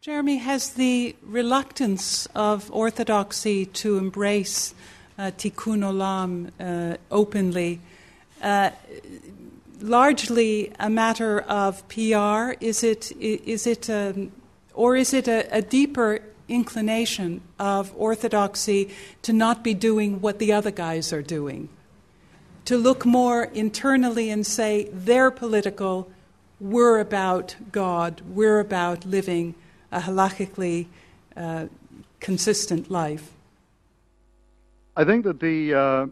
Jeremy, has the reluctance of Orthodoxy to embrace Tikkun Olam openly largely a matter of PR? Is it a deeper inclination of Orthodoxy to not be doing what the other guys are doing? To look more internally and say, they're political, we're about God, we're about living a halachically consistent life? I think that the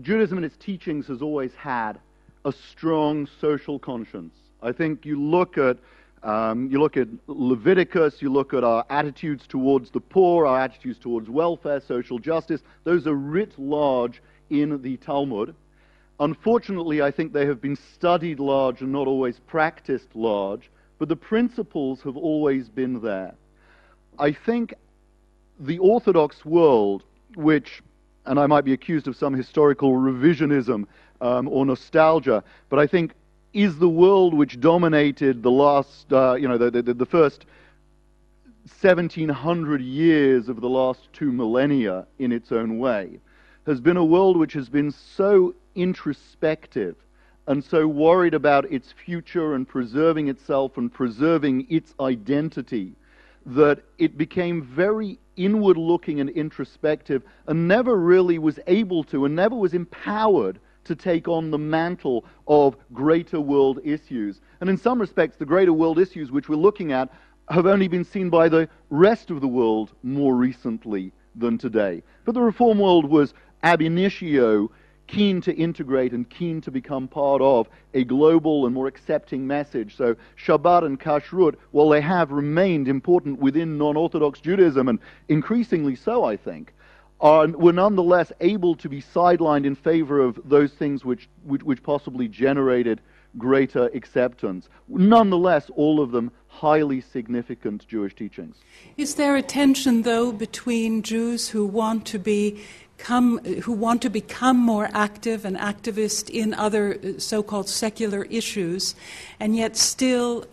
Judaism and its teachings has always had a strong social conscience. I think you look at Leviticus, you look at our attitudes towards the poor, our attitudes towards welfare, social justice. Those are writ large in the Talmud. Unfortunately, I think they have been studied large and not always practiced large, but the principles have always been there. I think the Orthodox world, which, and I might be accused of some historical revisionism or nostalgia, but I think is the world which dominated the last, the first 1700 years of the last 2 millennia in its own way, has been a world which has been so introspective and so worried about its future and preserving itself and preserving its identity that it became very inward-looking and introspective and never really was able to and never was empowered to take on the mantle of greater world issues. And in some respects, the greater world issues which we're looking at have only been seen by the rest of the world more recently than today. But the Reform world was ab initio keen to integrate and keen to become part of a global and more accepting message. So Shabbat and Kashrut, while they have remained important within non-Orthodox Judaism, and increasingly so, I think, were nonetheless able to be sidelined in favor of those things which possibly generated greater acceptance. Nonetheless, all of them highly significant Jewish teachings. Is there a tension, though, between Jews who want to become more active and activist in other so-called secular issues, and yet still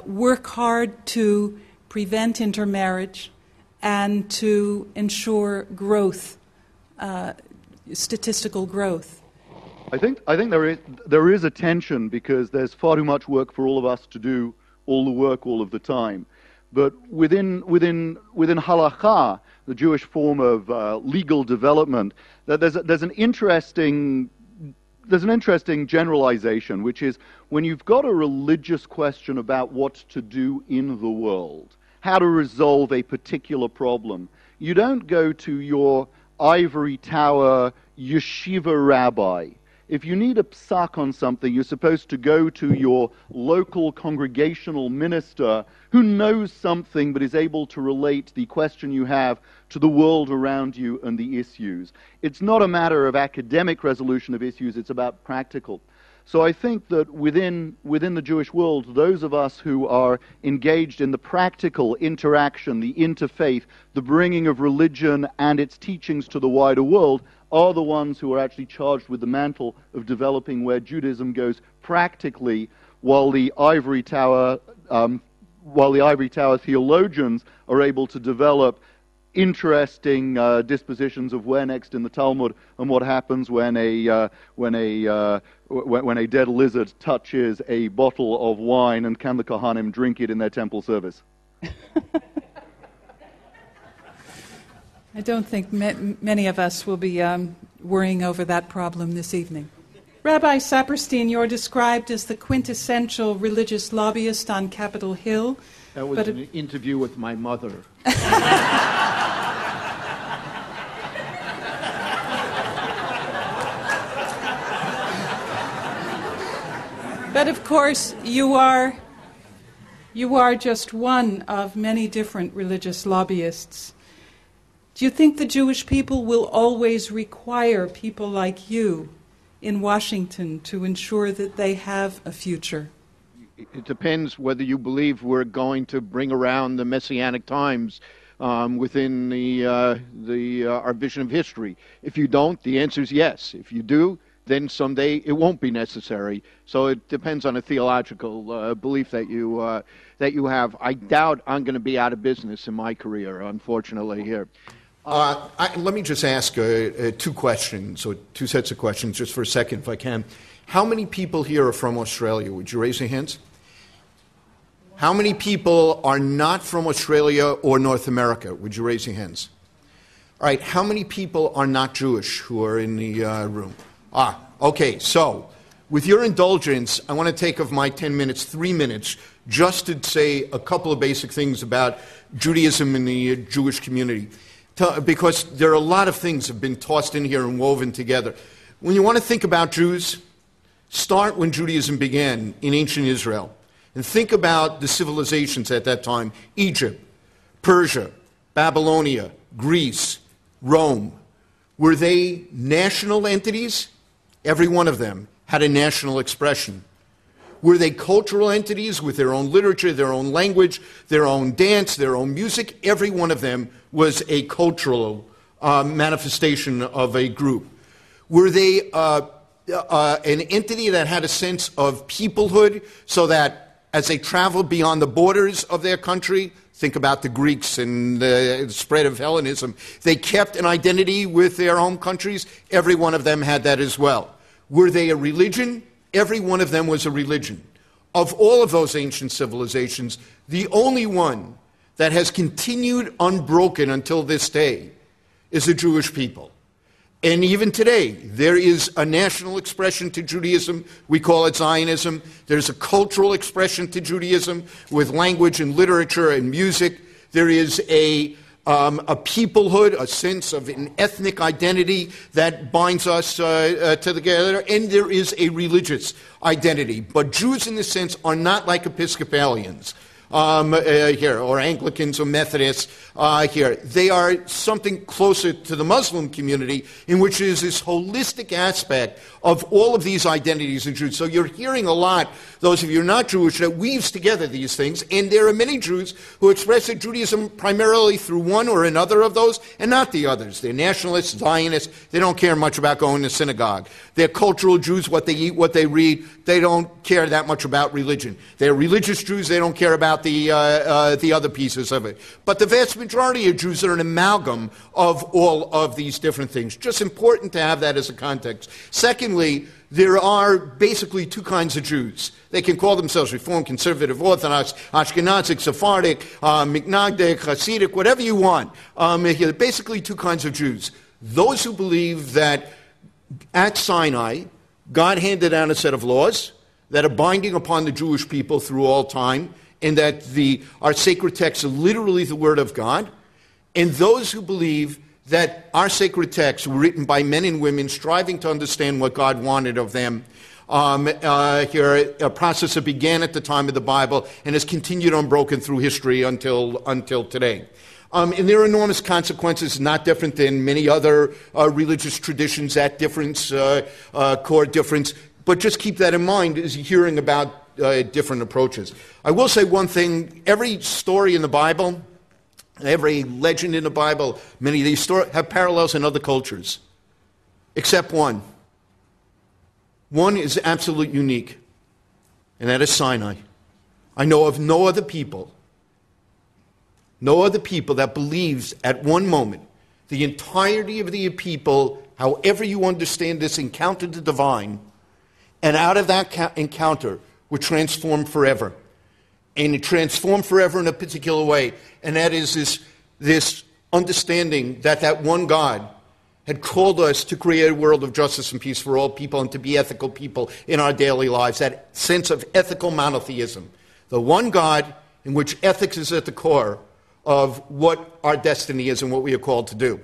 work hard to prevent intermarriage and to ensure growth, statistical growth? I think there is a tension because there's far too much work for all of us to do all the work all of the time. But within halakha, the Jewish form of legal development, there's an interesting generalization, which is when you've got a religious question about what to do in the world, how to resolve a particular problem, you don't go to your ivory tower yeshiva rabbi. If you need a psak on something, you're supposed to go to your local congregational minister who knows something but is able to relate the question you have to the world around you and the issues. It's not a matter of academic resolution of issues, it's about practical. So I think that within the Jewish world, those of us who are engaged in the practical interaction, the interfaith, the bringing of religion and its teachings to the wider world, are the ones who are actually charged with the mantle of developing where Judaism goes practically, while the ivory tower theologians are able to develop interesting dispositions of where next in the Talmud and what happens when a dead lizard touches a bottle of wine, and can the Kohanim drink it in their temple service? I don't think many of us will be worrying over that problem this evening. Rabbi Saperstein, you're described as the quintessential religious lobbyist on Capitol Hill. That was an interview with my mother. But of course, you are just one of many different religious lobbyists. Do you think the Jewish people will always require people like you in Washington to ensure that they have a future? It depends whether you believe we're going to bring around the Messianic times within our vision of history. If you don't, the answer is yes. If you do, then someday it won't be necessary. So it depends on a theological belief that you have. I doubt I'm going to be out of business in my career, unfortunately, here. Let me just ask two questions, or two sets of questions, just for a second, if I can. How many people here are from Australia? Would you raise your hands? How many people are not from Australia or North America? Would you raise your hands? All right, how many people are not Jewish who are in the room? Okay, so with your indulgence, I want to take of my 10 minutes, 3 minutes, just to say a couple of basic things about Judaism in the Jewish community. Because there are a lot of things that have been tossed in here and woven together. When you want to think about Jews, start when Judaism began in ancient Israel. And think about the civilizations at that time: Egypt, Persia, Babylonia, Greece, Rome. Were they national entities? Every one of them had a national expression. Were they cultural entities with their own literature, their own language, their own dance, their own music? Every one of them was a cultural manifestation of a group. Were they an entity that had a sense of peoplehood, so that as they traveled beyond the borders of their country, think about the Greeks and the spread of Hellenism, they kept an identity with their home countries? Every one of them had that as well. Were they a religion? Every one of them was a religion. Of all of those ancient civilizations, the only one that has continued unbroken until this day is the Jewish people. And even today, there is a national expression to Judaism. We call it Zionism. There's a cultural expression to Judaism with language and literature and music. There is a peoplehood, a sense of an ethnic identity that binds us together, and there is a religious identity. But Jews, in this sense, are not like Episcopalians here, or Anglicans or Methodists here. They are something closer to the Muslim community, in which is this holistic aspect of all of these identities in Jews. So you're hearing a lot, those of you who are not Jewish, that weaves together these things, and there are many Jews who express their Judaism primarily through one or another of those, and not the others. They're nationalists, Zionists. They don't care much about going to synagogue. They're cultural Jews, what they eat, what they read. They don't care that much about religion. They're religious Jews. They don't care about the other pieces of it. But the vast majority of Jews are an amalgam of all of these different things. Just important to have that as a context. Secondly, there are basically two kinds of Jews. They can call themselves Reformed, Conservative, Orthodox, Ashkenazic, Sephardic, Mignagdic, Hasidic, whatever you want. There are basically two kinds of Jews. Those who believe that at Sinai, God handed down a set of laws that are binding upon the Jewish people through all time, and that our sacred texts are literally the Word of God, and those who believe that our sacred texts were written by men and women striving to understand what God wanted of them. Here, a process that began at the time of the Bible and has continued unbroken through history until today. And there are enormous consequences, not different than many other religious traditions at difference, core difference. But just keep that in mind as you're hearing about different approaches. I will say one thing: every story in the Bible, every legend in the Bible, many of these stories have parallels in other cultures, except one. One is absolutely unique, and that is Sinai. I know of no other people that believes at one moment the entirety of the people, however you understand this, encountered the divine, and out of that encounter were transformed forever. And it transformed forever in a particular way, and that is this understanding that one God had called us to create a world of justice and peace for all people and to be ethical people in our daily lives, that sense of ethical monotheism. The one God in which ethics is at the core of what our destiny is and what we are called to do.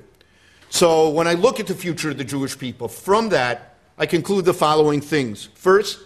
So when I look at the future of the Jewish people, from that, I conclude the following things. First,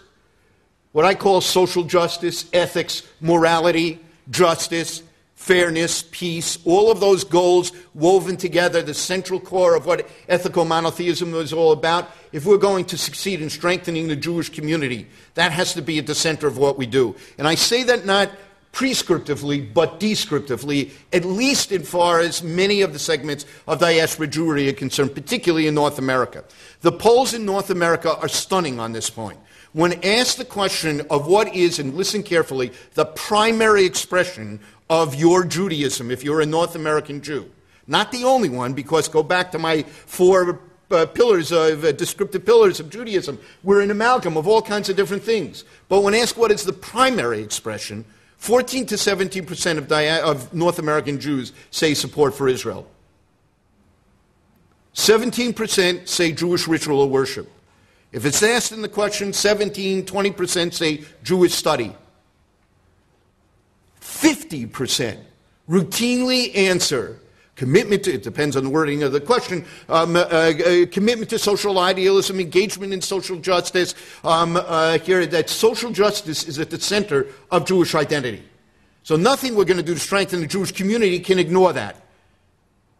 what I call social justice, ethics, morality, justice, fairness, peace, all of those goals woven together, the central core of what ethical monotheism is all about. If we're going to succeed in strengthening the Jewish community, that has to be at the center of what we do. And I say that not prescriptively but descriptively, at least as far as many of the segments of diaspora Jewry are concerned, particularly in North America. The polls in North America are stunning on this point. When asked the question of what is, and listen carefully, the primary expression of your Judaism, if you're a North American Jew, not the only one, because go back to my four descriptive pillars of Judaism, we're an amalgam of all kinds of different things. But when asked what is the primary expression, 14 to 17% of North American Jews say support for Israel. 17% say Jewish ritual or worship. If it's asked in the question, 20% say Jewish study. 50% routinely answer commitment to, it depends on the wording of the question, commitment to social idealism, engagement in social justice, here that social justice is at the center of Jewish identity. So nothing we're going to do to strengthen the Jewish community can ignore that.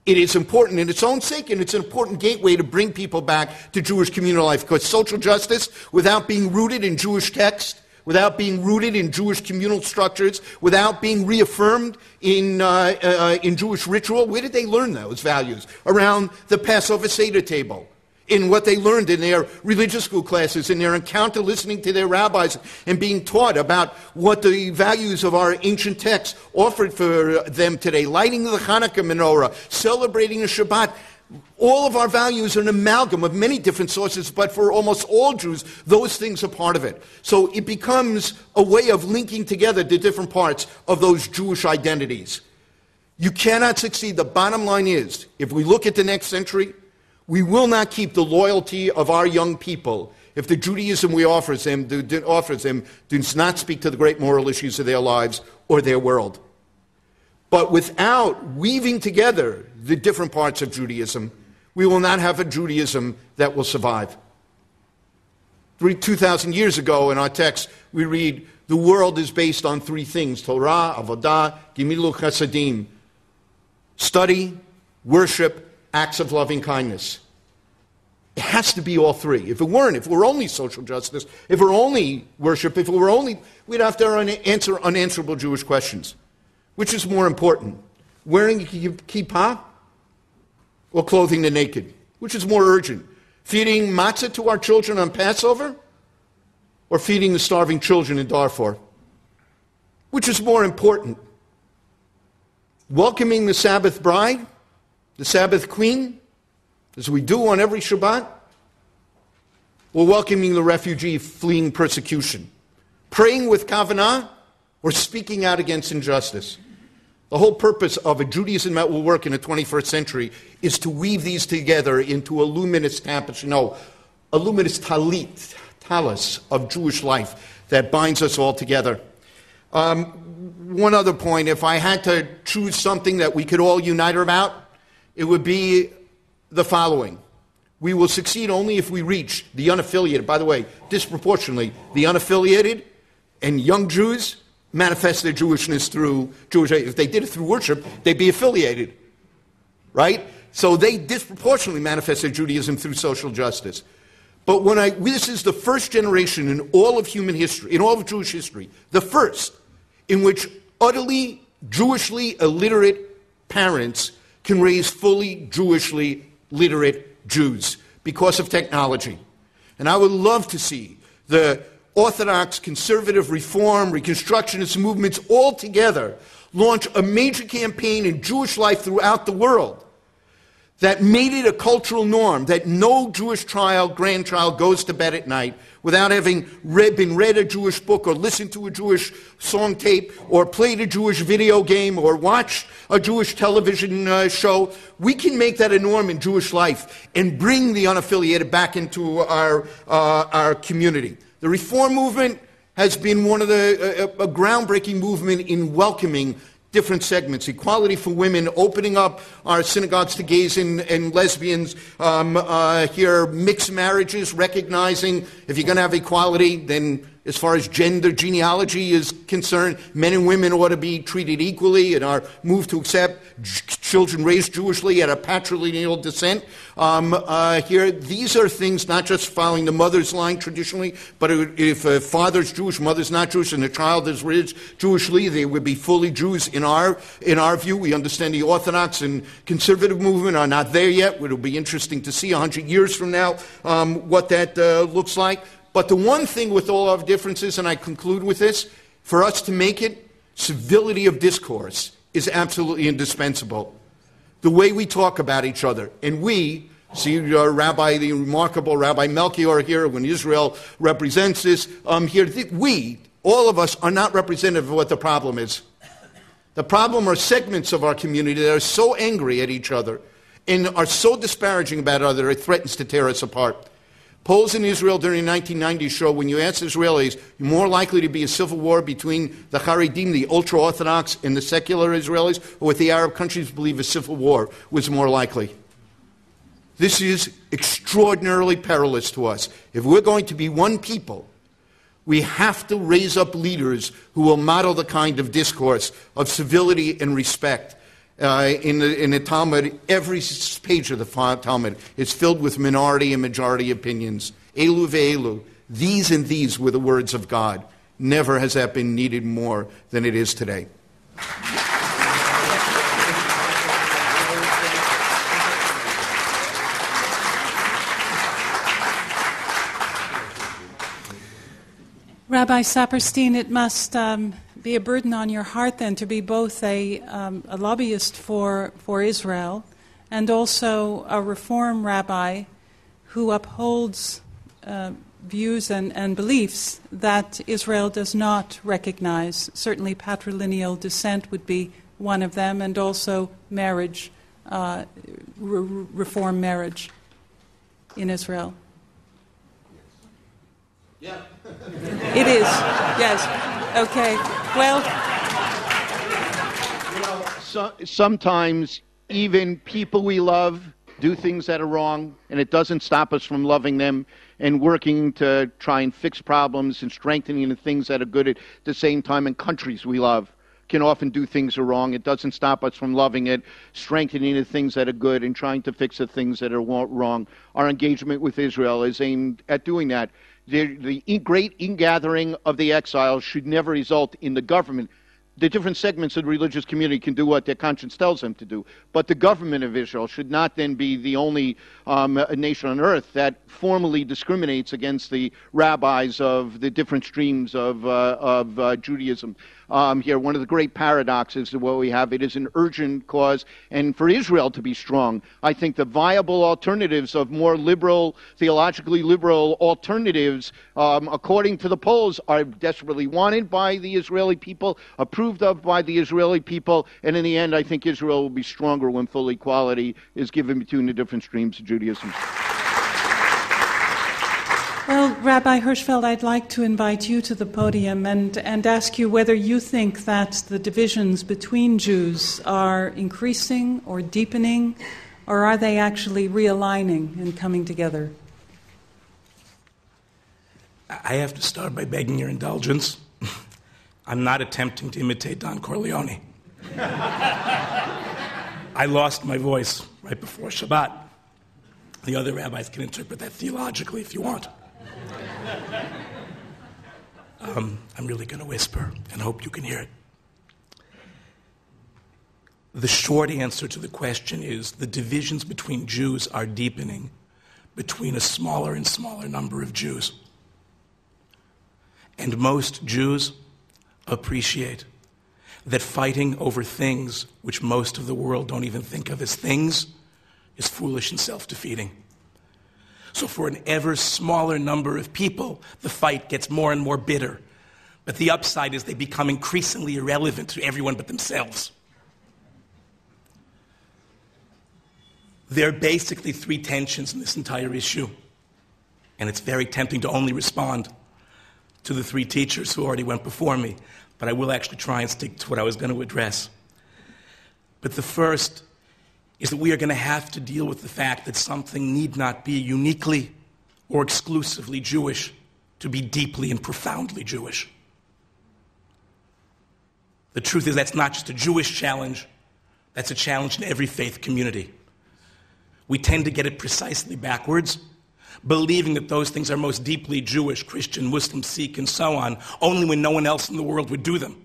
It is important in its own sake, and it's an important gateway to bring people back to Jewish communal life, because social justice, without being rooted in Jewish text, without being rooted in Jewish communal structures, without being reaffirmed in Jewish ritual. Where did they learn those values? Around the Passover Seder table, in what they learned in their religious school classes, in their encounter listening to their rabbis and being taught about what the values of our ancient texts offered for them today, lighting the Hanukkah menorah, celebrating the Shabbat. All of our values are an amalgam of many different sources, but for almost all Jews, those things are part of it. So it becomes a way of linking together the different parts of those Jewish identities. You cannot succeed. The bottom line is, if we look at the next century, we will not keep the loyalty of our young people if the Judaism we offers them does not speak to the great moral issues of their lives or their world. But without weaving together the different parts of Judaism, we will not have a Judaism that will survive. 2,000 years ago in our text, we read, the world is based on three things: Torah, Avodah, Gemilut Chasadim. Study, worship, acts of loving kindness. It has to be all three. If it weren't, if it were only social justice, if it were only worship, if it were only, we'd have to answer unanswerable Jewish questions. Which is more important, wearing a kippah or clothing the naked? Which is more urgent, feeding matzah to our children on Passover or feeding the starving children in Darfur? Which is more important, welcoming the Sabbath bride, the Sabbath queen, as we do on every Shabbat, or welcoming the refugee fleeing persecution, praying with kavanah, or speaking out against injustice? The whole purpose of a Judaism that will work in the 21st century is to weave these together into a luminous tapestry, a luminous talus of Jewish life that binds us all together. One other point, if I had to choose something that we could all unite about, it would be the following. We will succeed only if we reach the unaffiliated. By the way, disproportionately, the unaffiliated and young Jews manifest their Jewishness through Jewish. If they did it through worship, they'd be affiliated, right? So they disproportionately manifest their Judaism through social justice. But this is the first generation in all of human history, in all of Jewish history, the first in which utterly Jewishly illiterate parents can raise fully Jewishly literate Jews because of technology. And I would love to see the Orthodox, conservative, reform, reconstructionist movements all together launch a major campaign in Jewish life throughout the world that made it a cultural norm that no Jewish grandchild goes to bed at night without having been read a Jewish book or listened to a Jewish song tape or played a Jewish video game or watched a Jewish television show. We can make that a norm in Jewish life and bring the unaffiliated back into our community. The Reform movement has been one of a groundbreaking movement in welcoming different segments. Equality for women, opening up our synagogues to gays and lesbians, here mixed marriages, recognizing if you're going to have equality, then as far as gender genealogy is concerned. Men and women ought to be treated equally, and our move to accept children raised Jewishly at a patrilineal descent here. These are things not just following the mother's line traditionally, but if a father's Jewish, mother's not Jewish, and the child is raised Jewishly, they would be fully Jews in our view. We understand the Orthodox and conservative movement are not there yet. It'll be interesting to see 100 years from now what that looks like. But the one thing with all our differences, and I conclude with this, for us to make it, civility of discourse is absolutely indispensable. The way we talk about each other. And we, see the remarkable Rabbi Melchior here, when Israel represents this, here, we, all of us, are not representative of what the problem is. The problem are segments of our community that are so angry at each other and are so disparaging about other, it threatens to tear us apart. Polls in Israel during the 1990s show when you ask Israelis, you're more likely to be a civil war between the Haredim, the ultra-Orthodox, and the secular Israelis, or with the Arab countries believe a civil war was more likely. This is extraordinarily perilous to us. If we're going to be one people, we have to raise up leaders who will model the kind of discourse of civility and respect. In the Talmud, every page of the Talmud is filled with minority and majority opinions. Elu ve'elu, these and these were the words of God. Never has that been needed more than it is today. Rabbi Saperstein, it must be a burden on your heart then to be both a lobbyist for Israel and also a reform rabbi who upholds views and beliefs that Israel does not recognize. Certainly patrilineal descent would be one of them, and also marriage, reform marriage in Israel. Yeah. It is, yes. Okay, well. Sometimes even people we love do things that are wrong, and it doesn't stop us from loving them and working to try and fix problems and strengthening the things that are good at the same time. And countries we love can often do things that are wrong. It doesn't stop us from loving it, strengthening the things that are good and trying to fix the things that are wrong. Our engagement with Israel is aimed at doing that. The great ingathering of the exiles should never result in the government. The different segments of the religious community can do what their conscience tells them to do. But the government of Israel should not then be the only nation on earth that formally discriminates against the rabbis of the different streams of Judaism. Here, one of the great paradoxes of what we have, it is an urgent cause, and for Israel to be strong, I think the viable alternatives of more liberal, theologically liberal alternatives, according to the polls, are desperately wanted by the Israeli people, approved of by the Israeli people, and in the end, I think Israel will be stronger when full equality is given between the different streams of Judaism. Well, Rabbi Hirschfeld, I'd like to invite you to the podium and ask you whether you think that the divisions between Jews are increasing or deepening, or are they actually realigning and coming together? I have to start by begging your indulgence. I'm not attempting to imitate Don Corleone. I lost my voice right before Shabbat. The other rabbis can interpret that theologically if you want. I'm really going to whisper and hope you can hear it. The short answer to the question is the divisions between Jews are deepening between a smaller and smaller number of Jews. And most Jews appreciate that fighting over things which most of the world don't even think of as things is foolish and self-defeating. So for an ever smaller number of people, the fight gets more and more bitter. But the upside is they become increasingly irrelevant to everyone but themselves. There are basically three tensions in this entire issue. And it's very tempting to only respond to the three teachers who already went before me. But I will actually try and stick to what I was going to address. But the first is that we are going to have to deal with the fact that something need not be uniquely or exclusively Jewish to be deeply and profoundly Jewish. The truth is that's not just a Jewish challenge, that's a challenge in every faith community. We tend to get it precisely backwards, believing that those things are most deeply Jewish, Christian, Muslim, Sikh, and so on, only when no one else in the world would do them.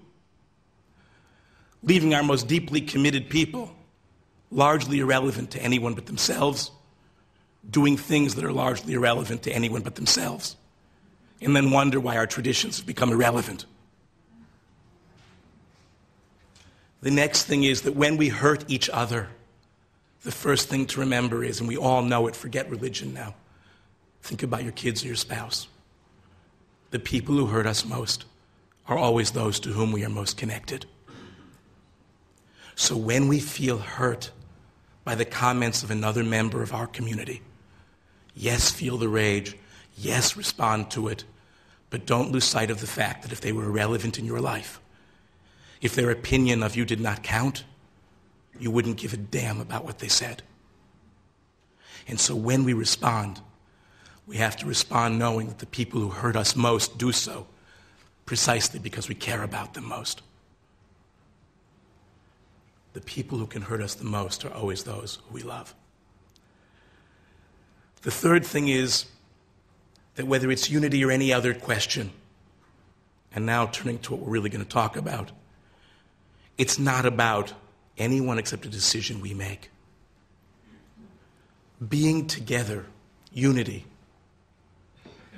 Leaving our most deeply committed people largely irrelevant to anyone but themselves, doing things that are largely irrelevant to anyone but themselves, and then wonder why our traditions have become irrelevant. The next thing is that when we hurt each other, the first thing to remember is, and we all know it, forget religion now, think about your kids or your spouse. The people who hurt us most are always those to whom we are most connected. So when we feel hurt by the comments of another member of our community, yes, feel the rage, yes, respond to it, but don't lose sight of the fact that if they were irrelevant in your life, if their opinion of you did not count, you wouldn't give a damn about what they said. And so when we respond, we have to respond knowing that the people who hurt us most do so precisely because we care about them most. The people who can hurt us the most are always those who we love. The third thing is that whether it's unity or any other question, and now turning to what we're really going to talk about, it's not about anyone except a decision we make. Being together, unity,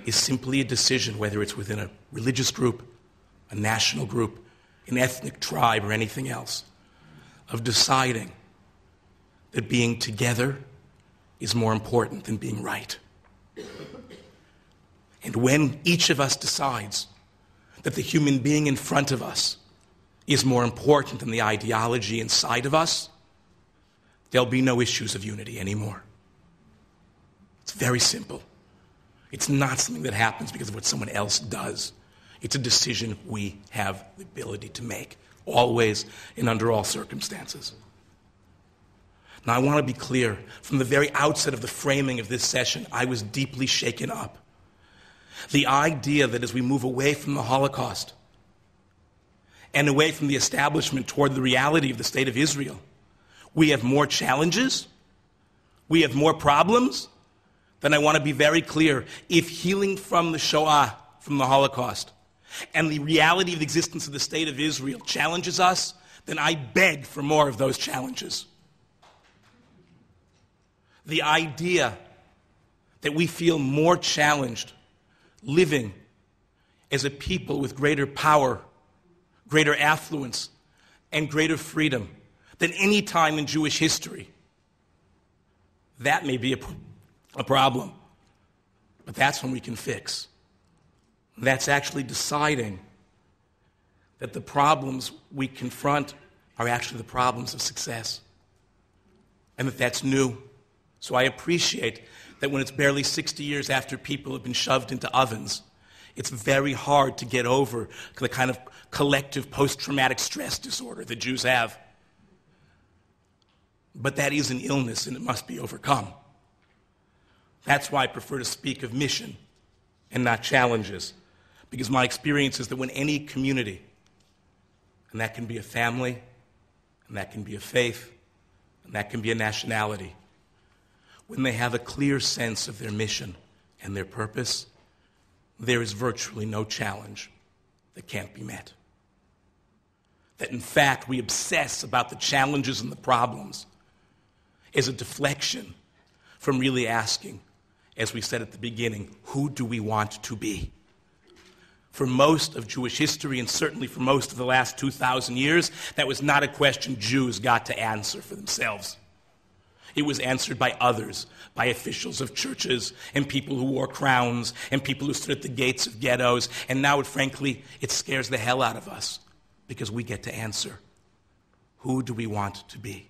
is simply a decision, whether it's within a religious group, a national group, an ethnic tribe, or anything else, of deciding that being together is more important than being right. And when each of us decides that the human being in front of us is more important than the ideology inside of us, there'll be no issues of unity anymore. It's very simple. It's not something that happens because of what someone else does. It's a decision we have the ability to make, always and under all circumstances. Now, I want to be clear. From the very outset of the framing of this session, I was deeply shaken up. The idea that as we move away from the Holocaust and away from the establishment toward the reality of the state of Israel, we have more challenges, we have more problems, then I want to be very clear. If healing from the Shoah, from the Holocaust, and the reality of the existence of the state of Israel challenges us, then I beg for more of those challenges. The idea that we feel more challenged living as a people with greater power, greater affluence, and greater freedom than any time in Jewish history, that may be a problem. But that's when we can fix. That's actually deciding that the problems we confront are actually the problems of success. And that that's new. So I appreciate that when it's barely 60 years after people have been shoved into ovens, it's very hard to get over the kind of collective post-traumatic stress disorder that Jews have. But that is an illness and it must be overcome. That's why I prefer to speak of mission and not challenges. Because my experience is that when any community, and that can be a family, and that can be a faith, and that can be a nationality, when they have a clear sense of their mission and their purpose, there is virtually no challenge that can't be met. That in fact we obsess about the challenges and the problems as a deflection from really asking, as we said at the beginning, who do we want to be? For most of Jewish history, and certainly for most of the last 2,000 years, that was not a question Jews got to answer for themselves. It was answered by others, by officials of churches, and people who wore crowns, and people who stood at the gates of ghettos, and now, frankly, it scares the hell out of us, because we get to answer, who do we want to be?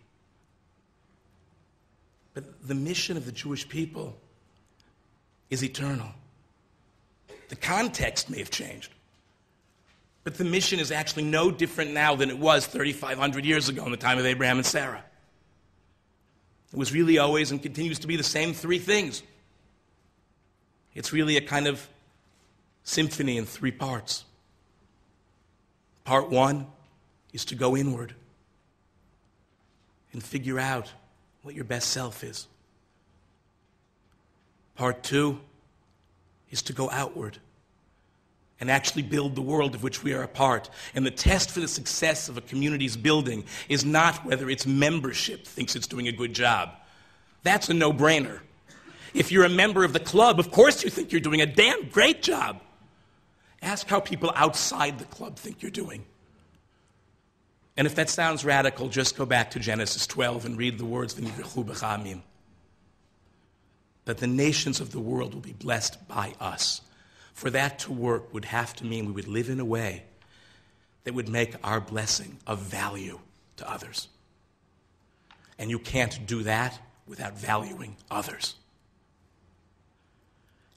But the mission of the Jewish people is eternal. The context may have changed, but the mission is actually no different now than it was 3,500 years ago in the time of Abraham and Sarah. It was really always and continues to be the same three things. It's really a kind of symphony in 3 parts. Part 1 is to go inward and figure out what your best self is. Part 2 is to go outward and actually build the world of which we are a part. And the test for the success of a community's building is not whether its membership thinks it's doing a good job. That's a no-brainer. If you're a member of the club, of course you think you're doing a damn great job. Ask how people outside the club think you're doing. And if that sounds radical, just go back to Genesis 12 and read the words, "V'nivrechu b'cha amim." That the nations of the world will be blessed by us. For that to work would have to mean we would live in a way that would make our blessing of value to others. And you can't do that without valuing others.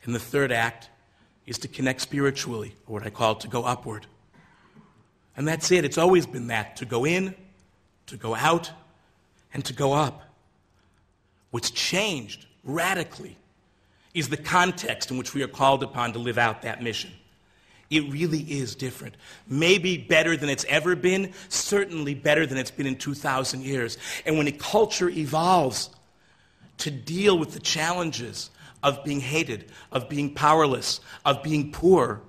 And the third act is to connect spiritually, or what I call to go upward. And that's it. It's always been that, to go in, to go out, and to go up. What's changed radically is the context in which we are called upon to live out that mission. It really is different. Maybe better than it's ever been, certainly better than it's been in 2,000 years. And when a culture evolves to deal with the challenges of being hated, of being powerless, of being poor,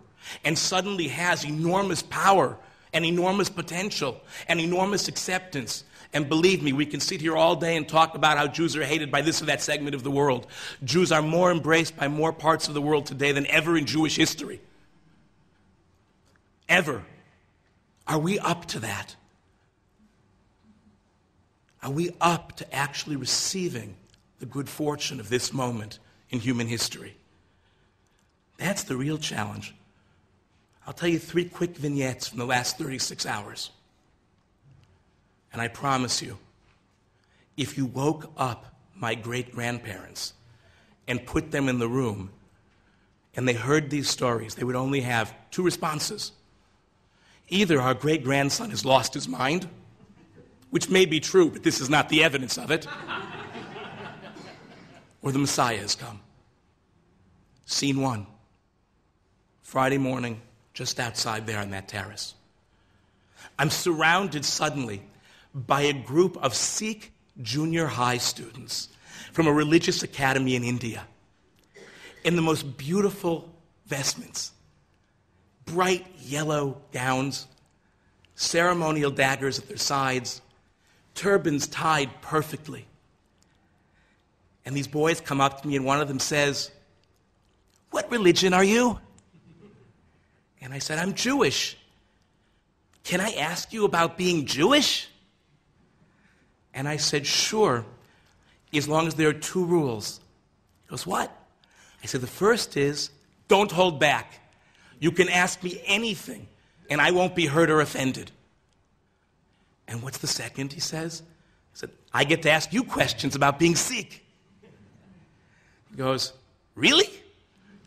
and suddenly has enormous power and enormous potential and enormous acceptance. And believe me, we can sit here all day and talk about how Jews are hated by this or that segment of the world. Jews are more embraced by more parts of the world today than ever in Jewish history. Ever. Are we up to that? Are we up to actually receiving the good fortune of this moment in human history? That's the real challenge. I'll tell you 3 quick vignettes from the last 36 hours. And I promise you, if you woke up my great-grandparents and put them in the room and they heard these stories, they would only have 2 responses. Either our great-grandson has lost his mind, which may be true, but this is not the evidence of it, or the Messiah has come. Scene 1, Friday morning, just outside there on that terrace. I'm surrounded suddenly by a group of Sikh junior high students from a religious academy in India in the most beautiful vestments, bright yellow gowns, ceremonial daggers at their sides, turbans tied perfectly. And these boys come up to me and one of them says, "What religion are you?" And I said, "I'm Jewish. Can I ask you about being Jewish?" And I said, "Sure, as long as there are 2 rules." He goes, "What?" I said, "The first is, don't hold back. You can ask me anything, and I won't be hurt or offended." "And what's the second?" he says. I said, "I get to ask you questions about being Sikh." He goes, "Really?"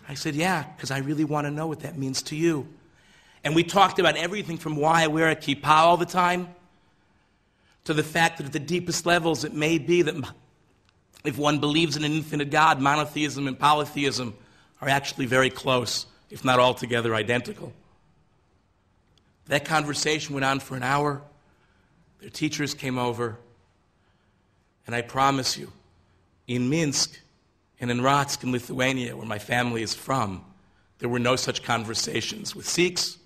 I said, "Yeah, because I really want to know what that means to you." And we talked about everything from why I wear a kippah all the time to the fact that at the deepest levels it may be that if one believes in an infinite God, monotheism and polytheism are actually very close, if not altogether identical. That conversation went on for an hour. Their teachers came over. And I promise you, in Minsk and in Ratsk in Lithuania, where my family is from, there were no such conversations with Sikhs,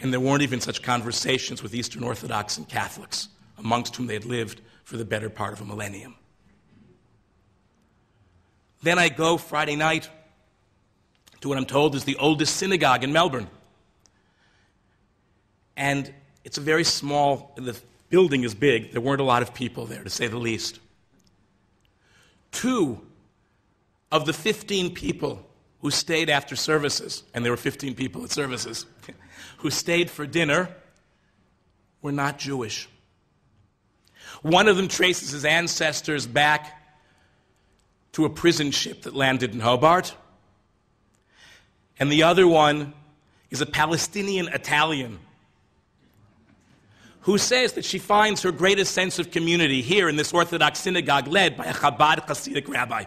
and there weren't even such conversations with Eastern Orthodox and Catholics, amongst whom they had lived for the better part of a millennium. Then I go Friday night to what I'm told is the oldest synagogue in Melbourne. And it's a very small, the building is big, there weren't a lot of people there, to say the least. 2 of the 15 people who stayed after services, and there were 15 people at services, who stayed for dinner were not Jewish. One of them traces his ancestors back to a prison ship that landed in Hobart, and the other one is a Palestinian Italian who says that she finds her greatest sense of community here in this Orthodox synagogue led by a Chabad Hasidic rabbi.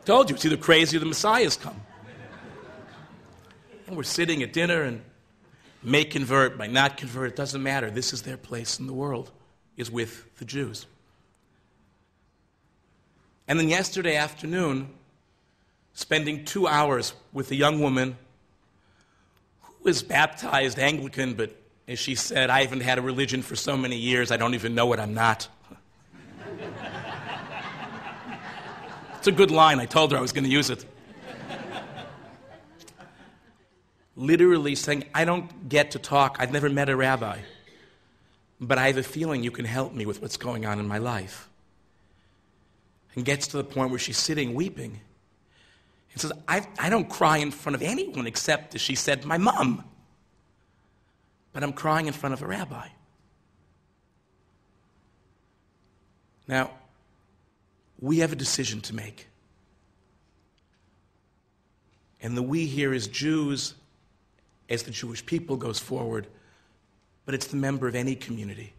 Told you, it's either crazy or the Messiah's come. And we're sitting at dinner and may convert, might not convert, it doesn't matter. This is their place in the world, is with the Jews. And then yesterday afternoon, spending 2 hours with a young woman who was baptized Anglican, but as she said, I haven't had a religion for so many years, I don't even know what I'm not. It's a good line. I told her I was going to use it. Literally saying, I don't get to talk. I've never met a rabbi. But I have a feeling you can help me with what's going on in my life. And gets to the point where she's sitting weeping. And says, I don't cry in front of anyone except, as she said, my mom. But I'm crying in front of a rabbi. Now, we have a decision to make. And the we here is Jews, as the Jewish people goes forward, but it's the member of any community.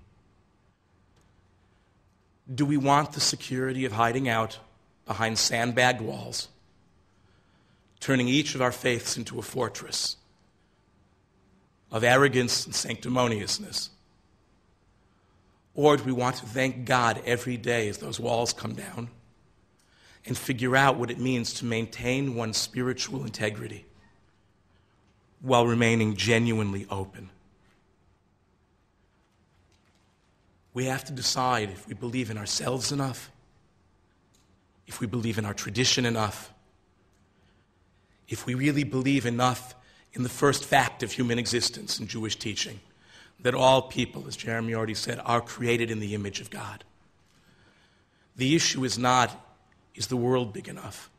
Do we want the security of hiding out behind sandbagged walls, turning each of our faiths into a fortress of arrogance and sanctimoniousness? Or do we want to thank God every day as those walls come down and figure out what it means to maintain one's spiritual integrity while remaining genuinely open? We have to decide if we believe in ourselves enough, if we believe in our tradition enough, if we really believe enough in the first fact of human existence in Jewish teaching, that all people, as Jeremy already said, are created in the image of God. The issue is not, is the world big enough?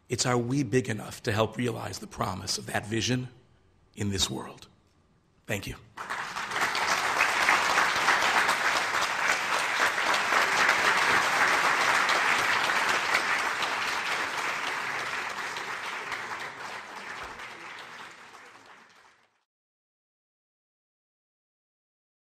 It's, are we big enough to help realize the promise of that vision in this world? Thank you.